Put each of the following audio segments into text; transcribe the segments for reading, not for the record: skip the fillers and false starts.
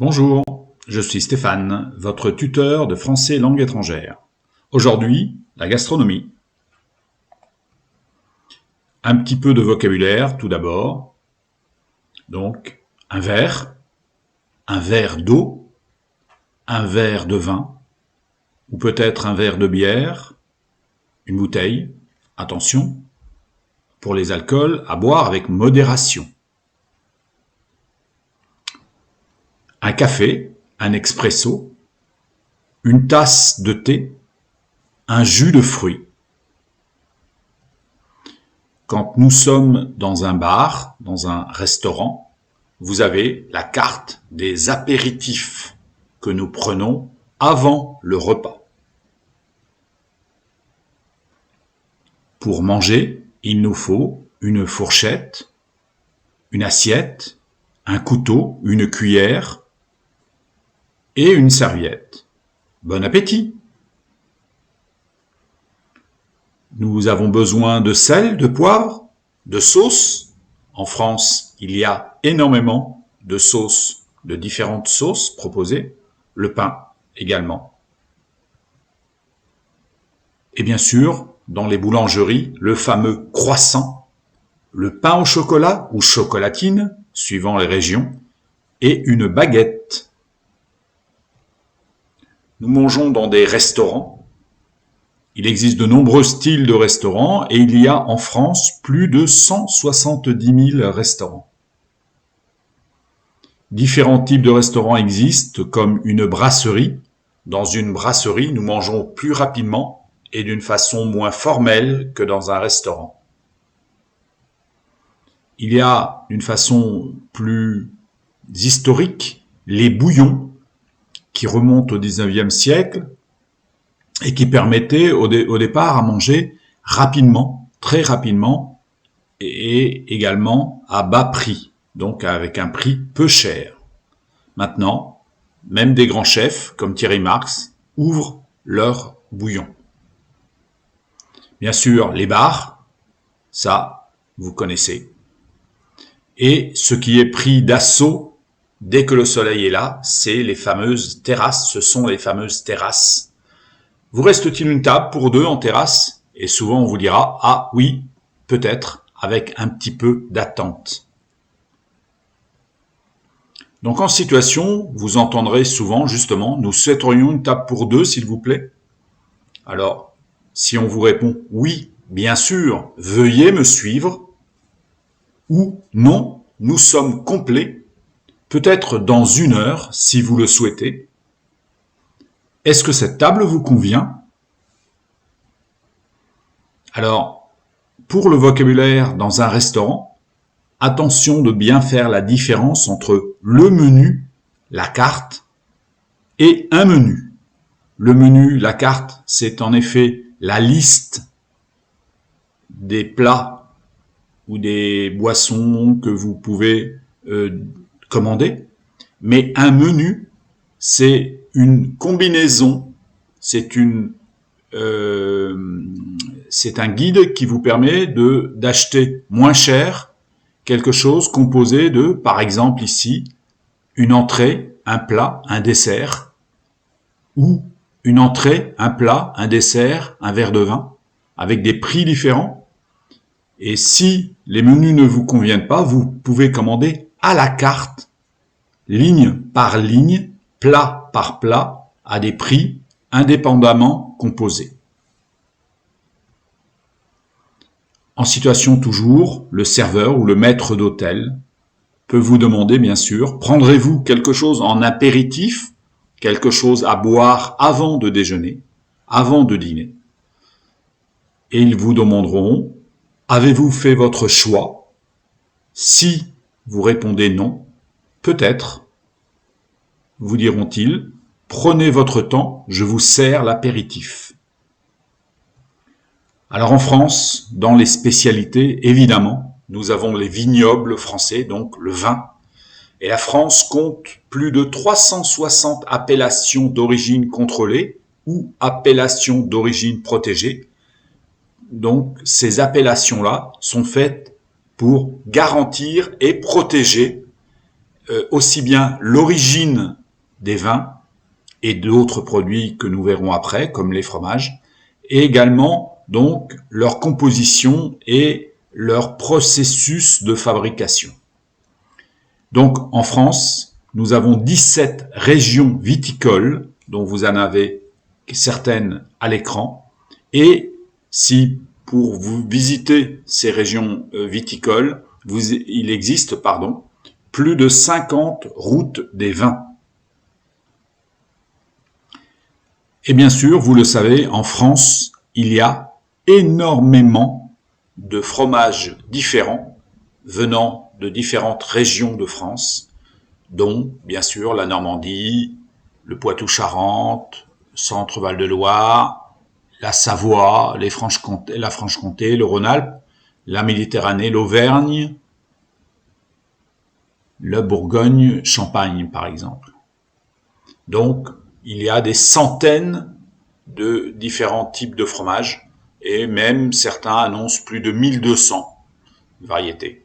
Bonjour, je suis Stéphane, votre tuteur de français langue étrangère. Aujourd'hui, la gastronomie. Un petit peu de vocabulaire tout d'abord. Donc, un verre d'eau, un verre de vin, ou peut-être un verre de bière, une bouteille. Attention, pour les alcools, à boire avec modération. Un café, un expresso, une tasse de thé, un jus de fruits. Quand nous sommes dans un bar, dans un restaurant, vous avez la carte des apéritifs que nous prenons avant le repas. Pour manger, il nous faut une fourchette, une assiette, un couteau, une cuillère et une serviette. Bon appétit! Nous avons besoin de sel, de poivre, de sauce. En France, il y a énormément de sauces, de différentes sauces proposées. Le pain également. Et bien sûr, dans les boulangeries, le fameux croissant, le pain au chocolat ou chocolatine, suivant les régions, et une baguette. Nous mangeons dans des restaurants. Il existe de nombreux styles de restaurants et il y a en France plus de 170 000 restaurants. Différents types de restaurants existent comme une brasserie. Dans une brasserie, nous mangeons plus rapidement et d'une façon moins formelle que dans un restaurant. Il y a d'une façon plus historique les bouillons qui remontent au XIXe siècle et qui permettaient au départ à manger rapidement, très rapidement, et également à bas prix, donc avec un prix peu cher. Maintenant, même des grands chefs, comme Thierry Marx, ouvrent leurs bouillons. Bien sûr, les bars, ça, vous connaissez. Et ce qui est pris d'assaut, dès que le soleil est là, c'est les fameuses terrasses, ce sont les fameuses terrasses. Vous reste-t-il une table pour deux en terrasse? Et souvent on vous dira, ah oui, peut-être, avec un petit peu d'attente. Donc en situation, vous entendrez souvent justement, nous souhaiterions une table pour deux s'il vous plaît. Alors, si on vous répond, oui, bien sûr, veuillez me suivre, ou non, nous sommes complets, peut-être dans 1 heure si vous le souhaitez. Est-ce que cette table vous convient? Alors, pour le vocabulaire dans un restaurant, attention de bien faire la différence entre le menu, la carte, et un menu. Le menu, la carte, c'est en effet la liste des plats ou des boissons que vous pouvez commander. Mais un menu, c'est une combinaison, c'est un guide qui vous permet d'acheter moins cher quelque chose composé de, par exemple ici, une entrée, un plat, un dessert, ou une entrée, un plat, un dessert, un verre de vin, avec des prix différents. Et si les menus ne vous conviennent pas, vous pouvez commander à la carte, ligne par ligne, plat par plat, à des prix indépendamment composés. En situation toujours, le serveur ou le maître d'hôtel peut vous demander, bien sûr, prendrez-vous quelque chose en apéritif, quelque chose à boire avant de déjeuner, avant de dîner? Et ils vous demanderont, avez-vous fait votre choix? Si vous répondez non, peut-être, vous diront-ils, prenez votre temps, je vous sers l'apéritif. Alors en France, dans les spécialités, évidemment, nous avons les vignobles français, donc le vin. Et la France compte plus de 360 appellations d'origine contrôlée ou appellations d'origine protégée. Donc ces appellations-là sont faites pour garantir et protéger aussi bien l'origine des vins et d'autres produits que nous verrons après, comme les fromages, et également donc leur composition et leur processus de fabrication. Donc en France, nous avons 17 régions viticoles, dont vous en avez certaines à l'écran, et si pour vous visiter ces régions viticoles, il existe plus de 50 routes des vins. Et bien sûr, vous le savez, en France, il y a énormément de fromages différents venant de différentes régions de France, dont, bien sûr, la Normandie, le Poitou-Charentes, Centre Val-de-Loire, la Savoie, la Franche-Comté, le Rhône-Alpes, la Méditerranée, l'Auvergne, le Bourgogne, Champagne, par exemple. Donc, il y a des centaines de différents types de fromages, et même certains annoncent plus de 1200 variétés.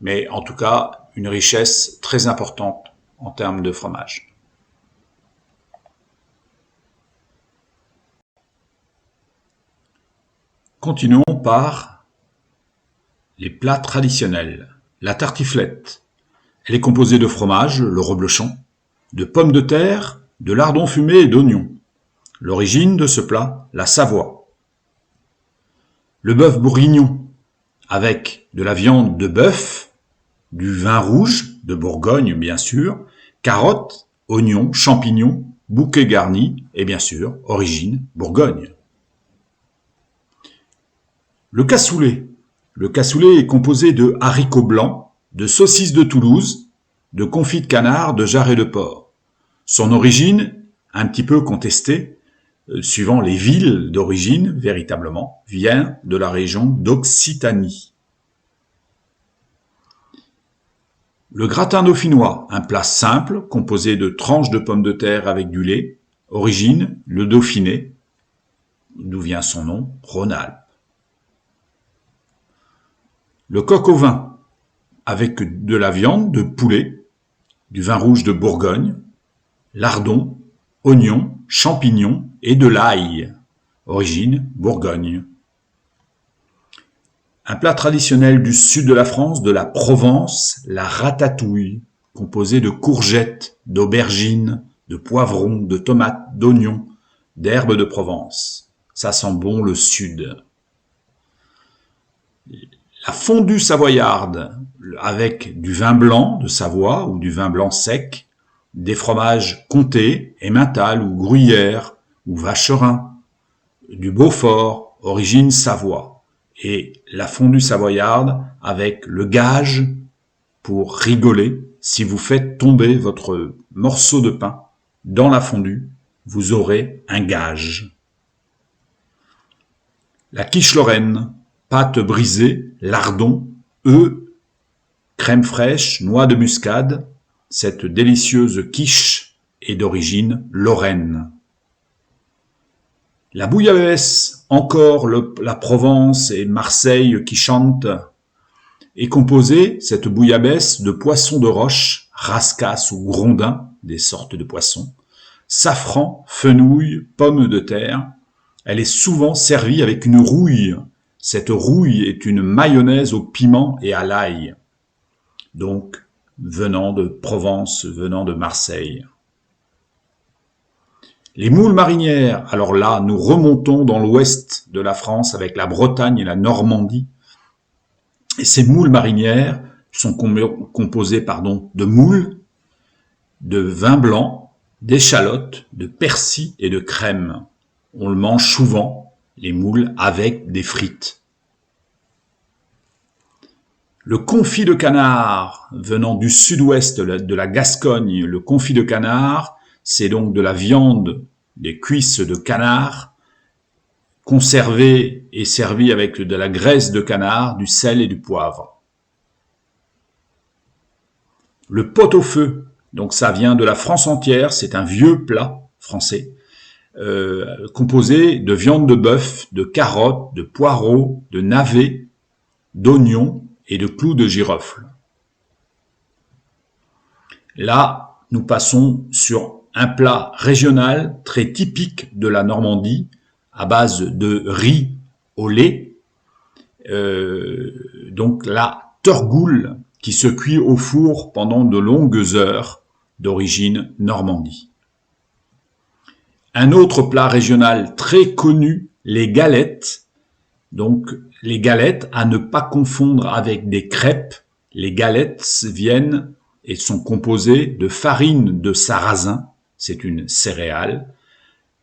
Mais en tout cas, une richesse très importante en termes de fromage. Continuons par les plats traditionnels. La tartiflette. Elle est composée de fromage, le reblochon, de pommes de terre, de lardons fumés et d'oignons. L'origine de ce plat, la Savoie. Le bœuf bourguignon, avec de la viande de bœuf, du vin rouge, de Bourgogne bien sûr, carottes, oignons, champignons, bouquet garni et bien sûr, origine Bourgogne. Le cassoulet. Le cassoulet est composé de haricots blancs, de saucisses de Toulouse, de confit de canard, de jarret de porc. Son origine, un petit peu contestée, suivant les villes d'origine, véritablement, vient de la région d'Occitanie. Le gratin dauphinois, un plat simple, composé de tranches de pommes de terre avec du lait. Origine, le Dauphiné, d'où vient son nom, Rhône-Alpes. Le coq au vin, avec de la viande de poulet, du vin rouge de Bourgogne, lardons, oignons, champignons et de l'ail. Origine Bourgogne. Un plat traditionnel du sud de la France, de la Provence, la ratatouille, composée de courgettes, d'aubergines, de poivrons, de tomates, d'oignons, d'herbes de Provence. Ça sent bon le sud. La fondue savoyarde, avec du vin blanc de Savoie ou du vin blanc sec, des fromages comté, emmental ou gruyère ou vacherin, du Beaufort, origine Savoie, et la fondue savoyarde avec le gage pour rigoler. Si vous faites tomber votre morceau de pain dans la fondue, vous aurez un gage. La quiche lorraine, pâte brisée, lardons, œufs, crème fraîche, noix de muscade. Cette délicieuse quiche est d'origine lorraine. La bouillabaisse, encore la Provence et Marseille qui chantent, est composée, cette bouillabaisse, de poissons de roche, rascasse ou grondin, des sortes de poissons, safran, fenouil, pommes de terre. Elle est souvent servie avec une rouille. Cette rouille est une mayonnaise au piment et à l'ail, donc venant de Provence, venant de Marseille. Les moules marinières, alors là, nous remontons dans l'ouest de la France avec la Bretagne et la Normandie. Et ces moules marinières sont composées de moules, de vin blanc, d'échalotes, de persil et de crème. On le mange souvent, les moules, avec des frites. Le confit de canard, venant du sud-ouest de la Gascogne, le confit de canard, c'est donc de la viande, des cuisses de canard, conservée et servie avec de la graisse de canard, du sel et du poivre. Le pot-au-feu, donc ça vient de la France entière, c'est un vieux plat français, composé de viande de bœuf, de carottes, de poireaux, de navets, d'oignons et de clous de girofle. Là, nous passons sur un plat régional très typique de la Normandie, à base de riz au lait, donc la torgoule qui se cuit au four pendant de longues heures, d'origine Normandie. Un autre plat régional très connu, les galettes. Donc les galettes, à ne pas confondre avec des crêpes. Les galettes viennent et sont composées de farine de sarrasin, c'est une céréale,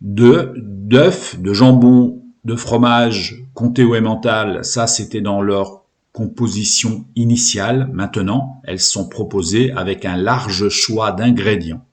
d'œufs, de jambon, de fromage comté ou emmental, ça c'était dans leur composition initiale. Maintenant, elles sont proposées avec un large choix d'ingrédients.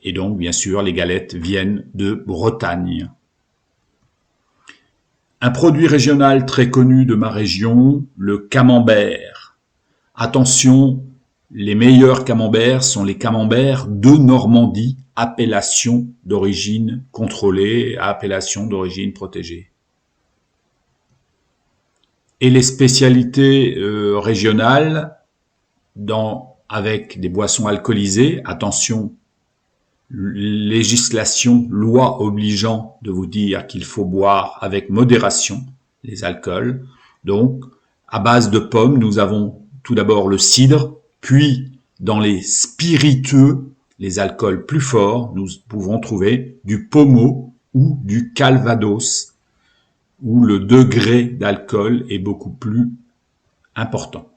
Et donc, bien sûr, les galettes viennent de Bretagne. Un produit régional très connu de ma région, le camembert. Attention, les meilleurs camemberts sont les camemberts de Normandie, appellation d'origine contrôlée, appellation d'origine protégée. Et les spécialités régionales avec des boissons alcoolisées, attention, législation, loi obligeant de vous dire qu'il faut boire avec modération les alcools. Donc, à base de pommes, nous avons tout d'abord le cidre, puis dans les spiritueux, les alcools plus forts, nous pouvons trouver du pommeau ou du calvados, où le degré d'alcool est beaucoup plus important.